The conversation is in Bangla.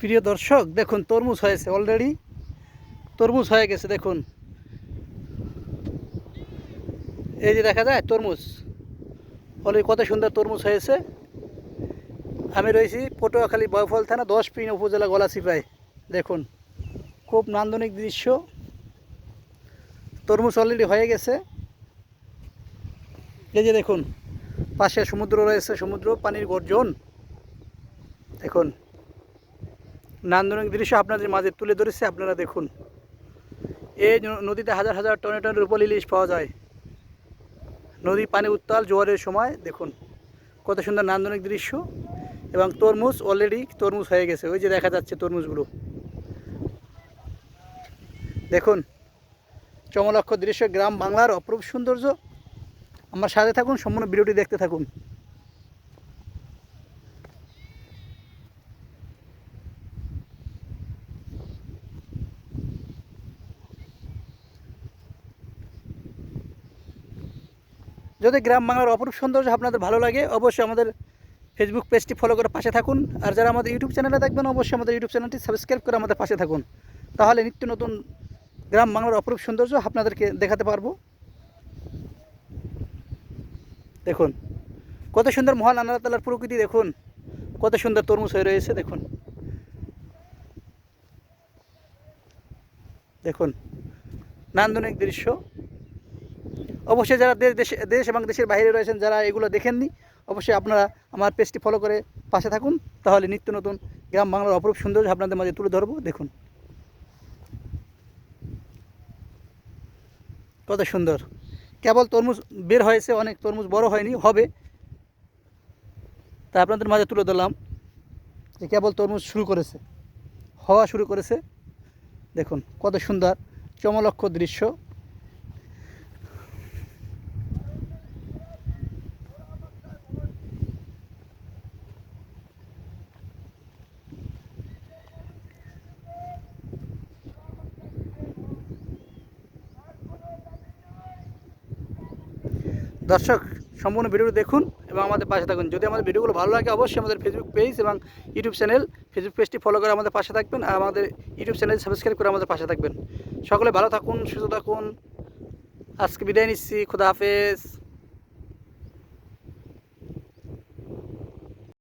প্রিয় দর্শক, দেখুন তরমুজ হয়েছে, অলরেডি তরমুজ হয়ে গেছে। দেখুন এই যে দেখা যায় তরমুজ, অলরেডি কত সুন্দর তরমুজ হয়েছে। আমি রয়েছি পটুয়াখালী বয়ফল থানা 10 উপজেলা গলাচিপায়। দেখুন খুব নান্দনিক দৃশ্য, তরমুজ অলরেডি হয়ে গেছে। এই যে দেখুন পাশে সমুদ্র রয়েছে, সমুদ্র পানির গর্জন। দেখুন নান্দনিক দৃশ্য আপনাদের মাঝে তুলে ধরেছে, আপনারা দেখুন। এই নদীতে হাজার হাজার টনে টনে রূপালী ইলিশ পাওয়া যায়। নদী পানি উত্তাল জোয়ারের সময়। দেখুন কত সুন্দর নান্দনিক দৃশ্য, এবং তরমুজ অলরেডি তরমুজ হয়ে গেছে। ওই যে দেখা যাচ্ছে তরমুজগুলো। দেখুন চমলক্ষ দৃশ্য, গ্রাম বাংলার অপরূপ সৌন্দর্য। আমার সাথে থাকুন, সম্পূর্ণ ভিডিওটি দেখতে থাকুন। যদি গ্রাম বাংলার অপরূপ সৌন্দর্য আপনাদের ভালো লাগে, অবশ্যই আমাদের ফেসবুক পেজটি ফলো করে পাশে থাকুন। আর যারা আমাদের ইউটিউব চ্যানেলে দেখবেন, অবশ্যই আমাদের ইউটিউব চ্যানেলটি সাবস্ক্রাইব করে আমাদের পাশে থাকুন। তাহলে নিত্য নতুন গ্রাম বাংলার অপরূপ সৌন্দর্য আপনাদেরকে দেখাতে পারবো। দেখুন কত সুন্দর মহান আল্লাহ তাআলার প্রকৃতি। দেখুন কত সুন্দর তরমুজ হয়ে রয়েছে। দেখুন দেখুন নান্দনিক দৃশ্য। অবশ্যই যারা দেশ এবং দেশের বাইরে রয়েছেন, যারা এগুলো দেখেননি, অবশ্যই আপনারা আমার পেজটি ফলো করে পাশে থাকুন। তাহলে নিত্য নতুন গ্রাম বাংলার অপরূপ সৌন্দর্য আপনাদের মাঝে তুলে ধরবো। দেখুন কত সুন্দর, কেবল তরমুজ বের হয়েছে, অনেক তরমুজ বড় হয়নি, হবে। তা আপনাদের মাঝে তুলে ধরলাম যে কেবল তরমুজ শুরু করেছে, হওয়া শুরু করেছে। দেখুন কত সুন্দর চমলক্ষ দৃশ্য। দর্শক সম্পূর্ণ ভিডিওটি দেখুন এবং আমাদের পাশে থাকুন। যদি আমাদের ভিডিওগুলো ভালো লাগে, অবশ্যই আমাদের ফেসবুক পেজ এবং ইউটিউব চ্যানেল, ফেসবুক পেজটি ফলো করে আমাদের পাশে থাকবেন, আর আমাদের ইউটিউব চ্যানেল সাবস্ক্রাইব করে আমাদের পাশে থাকবেন। সকলে ভালো থাকুন, সুস্থ থাকুন। আজকে বিদায় নিচ্ছি, খুদা হাফেজ।